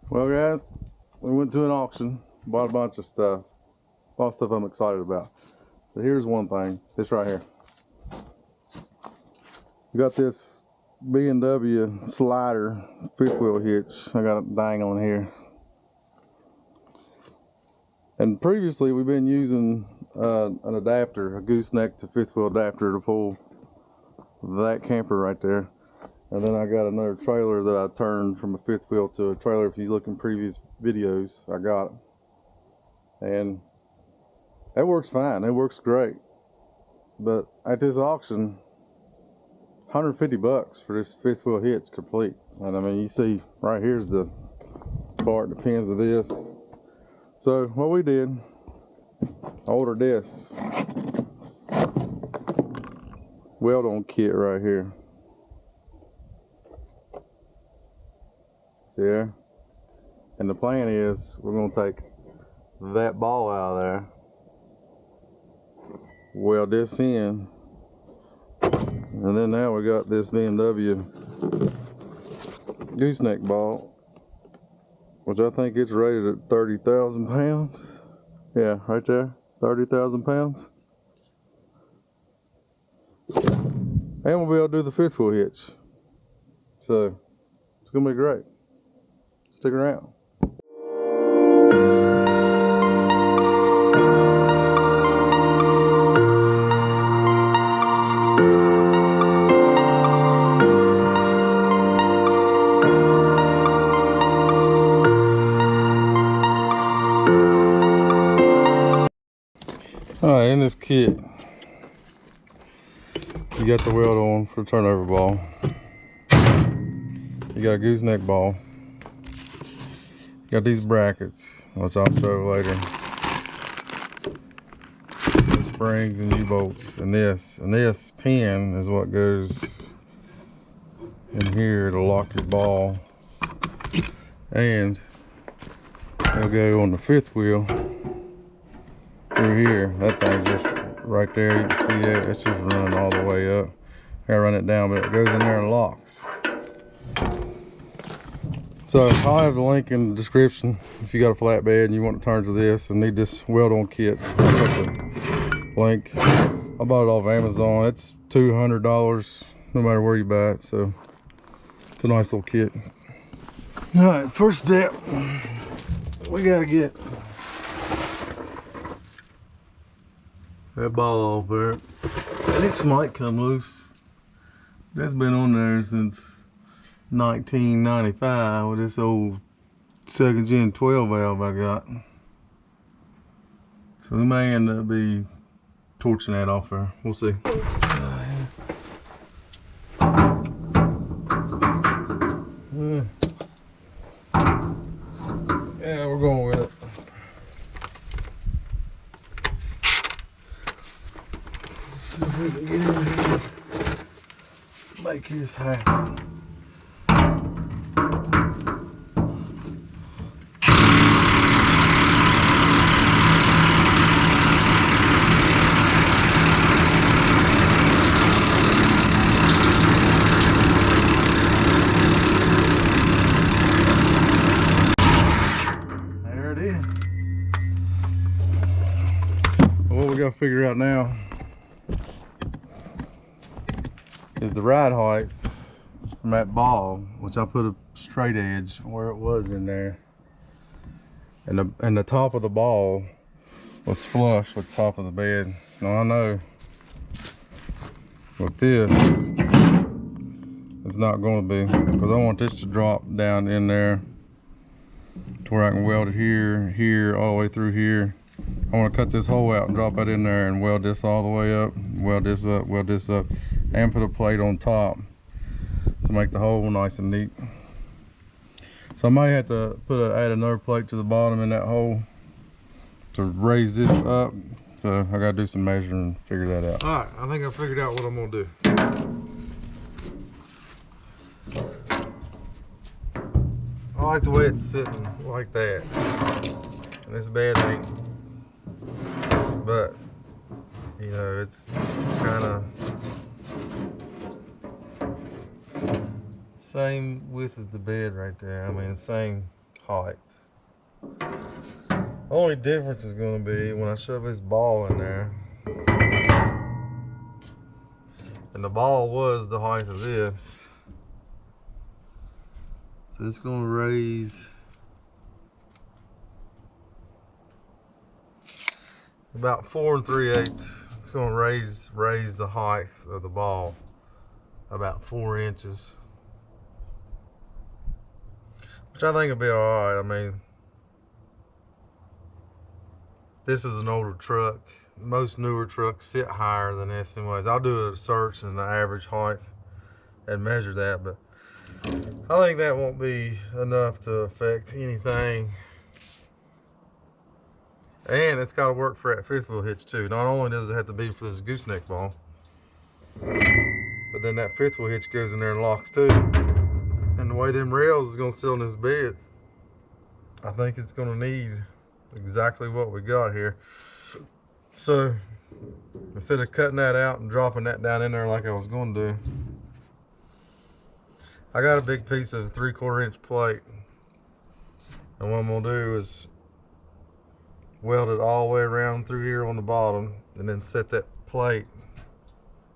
Well guys, we went to an auction, bought a bunch of stuff. A lot of stuff I'm excited about. But here's one thing, this right here. We got this B&W slider fifth wheel hitch. I got it dangling here. And previously we've been using an adapter, a gooseneck to fifth wheel adapter to pull that camper right there. And then I got another trailer that I turned from a fifth wheel to a trailer. If you look in previous videos, I got it. And that works fine, it works great. But at this auction, 150 bucks for this fifth wheel hitch complete. And I mean, you see right here's the part that pins to this. So what we did, I ordered this weld on kit right here. See there? And the plan is we're going to take that ball out of there, weld this in, and then now we got this B&W gooseneck ball, which I think it's rated at 30,000 pounds. Yeah, right there, 30,000 pounds. And we'll be able to do the fifth wheel hitch. So it's gonna be great. Stick around. Alright, in this kit, you got the weld on for the turnover ball. You got a gooseneck ball. You got these brackets, which I'll show later. The springs and U-bolts, and this pin is what goes in here to lock your ball. And it'll go on the fifth wheel. Through here, that thing's just right there. You can see that it's just running all the way up. I gotta run it down, but it goes in there and locks. So I'll have the link in the description if you got a flatbed and you want to turn to this and need this weld on kit. I'll put the link. I bought it off Amazon. It's $200 no matter where you buy it, so it's a nice little kit. All right, first step, we gotta get that ball off there. And this might come loose. That's been on there since 1995 with this old 2nd gen 12 valve I got. So we may end up be torching that off there. We'll see. Yeah, we're going with it. See if we can get in here, make this happen. There it is. What we got to figure out now is the ride height from that ball, which I put a straight edge where it was in there, and the top of the ball was flush with the top of the bed. Now I know with this it's not going to be, because I want this to drop down in there to where I can weld it here, all the way through here. I want to cut this hole out and drop that in there and weld this all the way up, weld this up, and put a plate on top to make the hole nice and neat. So I might have to add another plate to the bottom in that hole to raise this up. So I gotta do some measuring and figure that out. All right, I think I figured out what I'm gonna do. I like the way it's sitting like that. And this bed ain't, but you know, it's kind of same width as the bed right there. I mean, same height. Only difference is going to be when I shove this ball in there. And the ball was the height of this. So it's going to raise about 4 3/8. It's going to raise the height of the ball about 4 inches. Which I think will be alright. I mean, this is an older truck. Most newer trucks sit higher than this anyways. I'll do a search in the average height and measure that, but I think that won't be enough to affect anything. And it's got to work for that fifth wheel hitch too. Not only does it have to be for this gooseneck ball, but then that fifth wheel hitch goes in there and locks too. And the way them rails is going to sit on this bed, I think it's going to need exactly what we got here. So instead of cutting that out and dropping that down in there like I was going to do, I got a big piece of 3/4 inch plate, and what I'm going to do is weld it all the way around through here on the bottom, and then set that plate,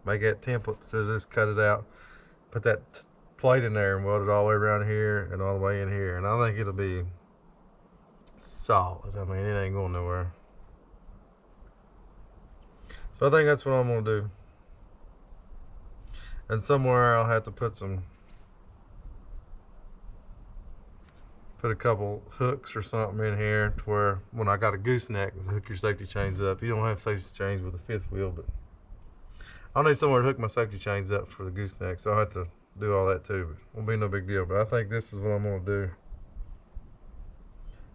make that template, so just cut it out, put that plate in there and weld it all the way around here and all the way in here, and I think it'll be solid. I mean, it ain't going nowhere. So I think that's what I'm going to do. And somewhere I'll have to put a couple hooks or something in here to where when I got a gooseneck, hook your safety chains up. You don't have safety chains with the fifth wheel, but I'll need somewhere to hook my safety chains up for the gooseneck, so I'll have to do all that too, but it won't be no big deal. But I think this is what I'm going to do.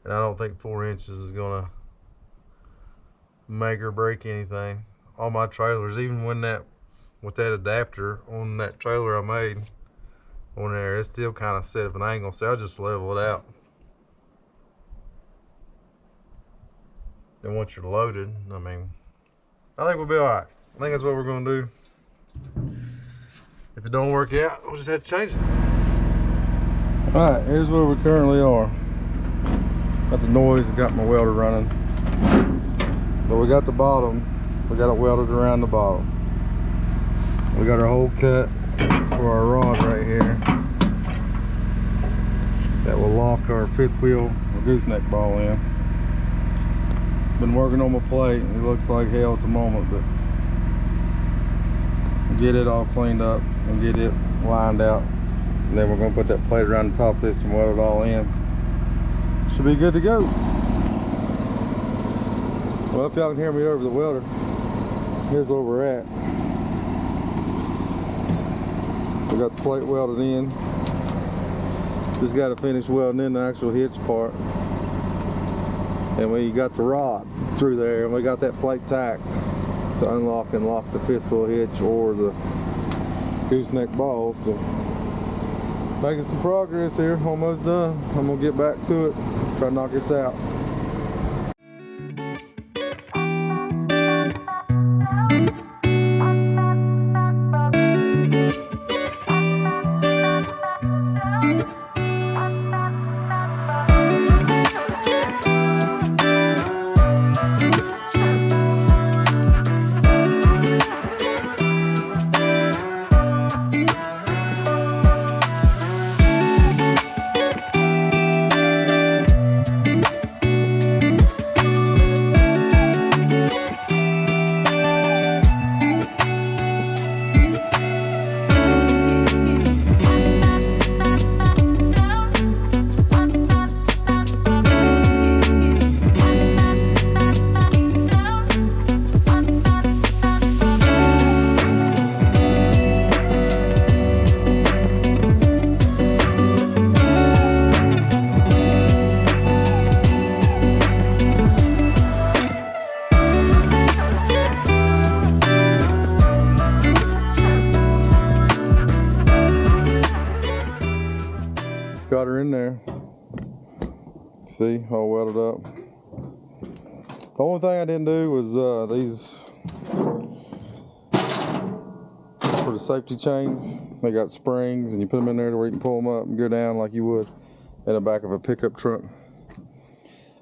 And I don't think 4 inches is going to make or break anything. All my trailers, even when with that adapter on that trailer I made on there, it's still kind of set at an angle, so I'll just level it out. And once you're loaded, I mean, I think we'll be alright. I think that's what we're going to do. If it don't work out, we'll just have to change it. Alright, here's where we currently are. Got the noise, got my welder running. But we got the bottom, we got it welded around the bottom. We got our hole cut for our rod right here. That will lock our fifth wheel or gooseneck ball in. Been working on my plate, it looks like hell at the moment, but get it all cleaned up and get it lined out. And then we're going to put that plate around the top of this and weld it all in. Should be good to go. Well, if y'all can hear me over the welder, here's where we're at. We got the plate welded in. Just got to finish welding in the actual hitch part. And we got the rod through there, and we got that plate tacked to unlock and lock the fifth wheel hitch or the gooseneck ball. So making some progress here, almost done. I'm gonna get back to it, try to knock this out. Got her in there. See, all welded up. The only thing I didn't do was these for the safety chains. They got springs and you put them in there to where you can pull them up and go down like you would in the back of a pickup truck.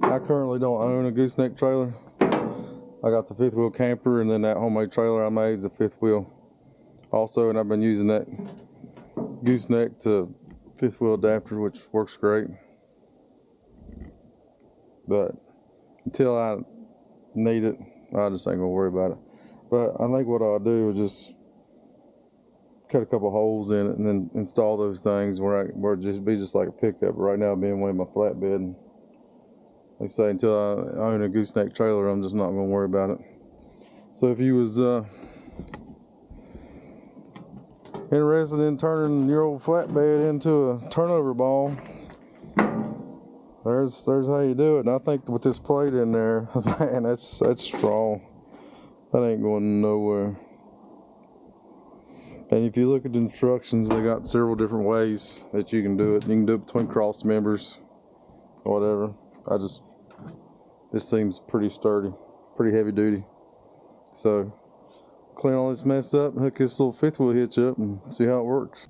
I currently don't own a gooseneck trailer. I got the fifth wheel camper, and then that homemade trailer I made is a fifth wheel also, and I've been using that gooseneck to fifth wheel adapter, which works great. But until I need it, I just ain't gonna worry about it. But I think what I'll do is just cut a couple holes in it and then install those things where it just be just like a pickup. Right now, being way my flatbed. And like I say, until I own a gooseneck trailer, I'm just not gonna worry about it. So if you was interested in turning your old flatbed into a turnover ball, there's how you do it. And I think with this plate in there, man, that's strong. That ain't going nowhere. And if you look at the instructions, they got several different ways that you can do it. You can do it between cross members or whatever. This seems pretty sturdy, pretty heavy duty. So clean all this mess up and hook this little fifth wheel hitch up and see how it works.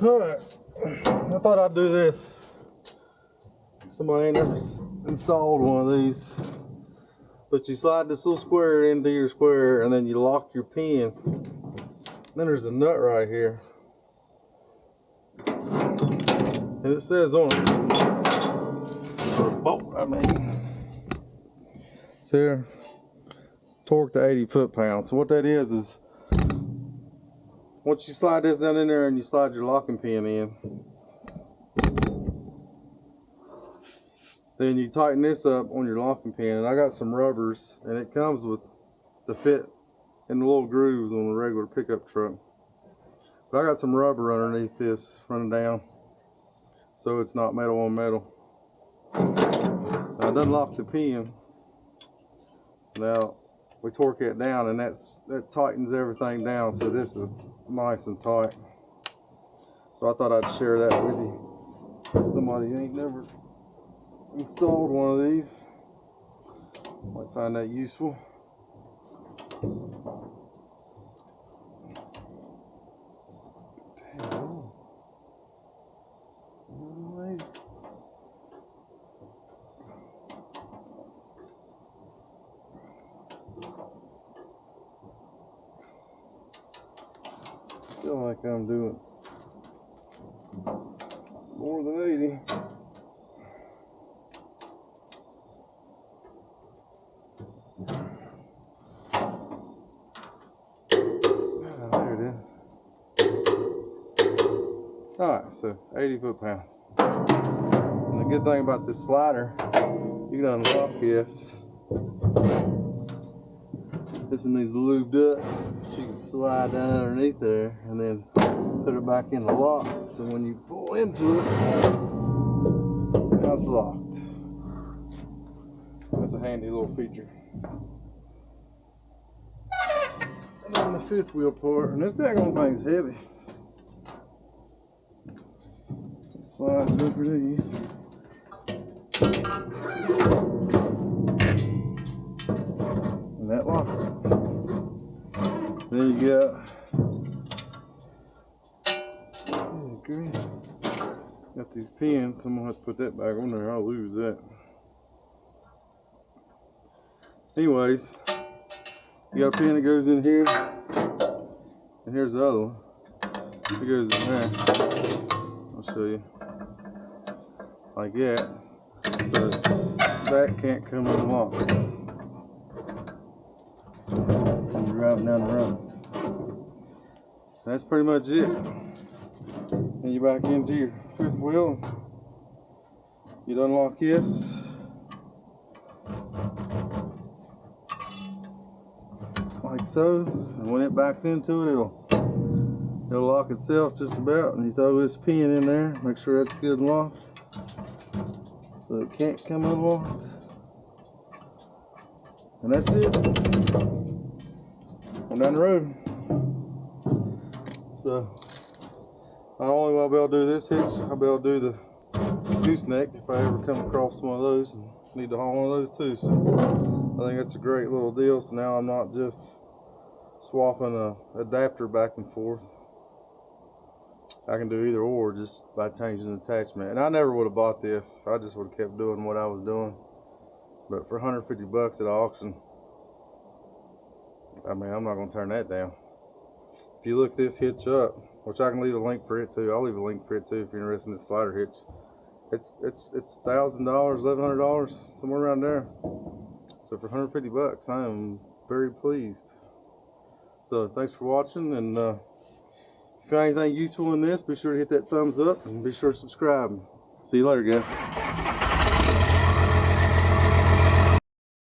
Alright, I thought I'd do this. Somebody ain't never installed one of these. But you slide this little square into your square and then you lock your pin. Then there's a nut right here. And it says on it, or a bolt, I mean. It's here, torque to 80 foot-pounds. So what that is once you slide this down in there and you slide your locking pin in, then you tighten this up on your locking pin. And I got some rubbers, and it comes with the fit in the little grooves on a regular pickup truck. But I got some rubber underneath this running down, so it's not metal on metal. Now it doesn't lock the pin. So now we torque it down, and that tightens everything down, so this is nice and tight. So I thought I'd share that with you. If somebody ain't never installed one of these, might find that useful. Feel like I'm doing more than 80. Alright, so 80 foot-pounds. And the good thing about this slider, you can unlock this. This one needs lubed up, so you can slide down underneath there and then put it back in the lock. So when you pull into it, now it's locked. That's a handy little feature. And then the fifth wheel part, and this daggone thing's heavy. Slides over these. And that locks it. Then you got these pins. I'm gonna have to put that back on there. I'll lose that. Anyways, you got a pin that goes in here, and here's the other one. It goes in there. I'll show you. Like that. So that can't come unlocked. And you're driving down the road. That's pretty much it. And you back into your fifth wheel. You'd unlock this. Like so. And when it backs into it, it'll lock itself just about. And you throw this pin in there. Make sure that's good and locked. So it can't come unlocked. And that's it. I'm down the road. So not only will I be able to do this hitch, I'll be able to do the gooseneck if I ever come across one of those and need to haul one of those too. So I think that's a great little deal. So now I'm not just swapping a adapter back and forth. I can do either or just by changing the attachment. And I never would have bought this. I just would have kept doing what I was doing. But for 150 bucks at auction, I mean, I'm not going to turn that down. If you look this hitch up, which I can leave a link for it too. I'll leave a link for it too if you're interested in this slider hitch. It's $1,000, $1,100, somewhere around there. So for 150 bucks, I am very pleased. So thanks for watching, and if you find anything useful in this, be sure to hit that thumbs up and be sure to subscribe. See you later, guys.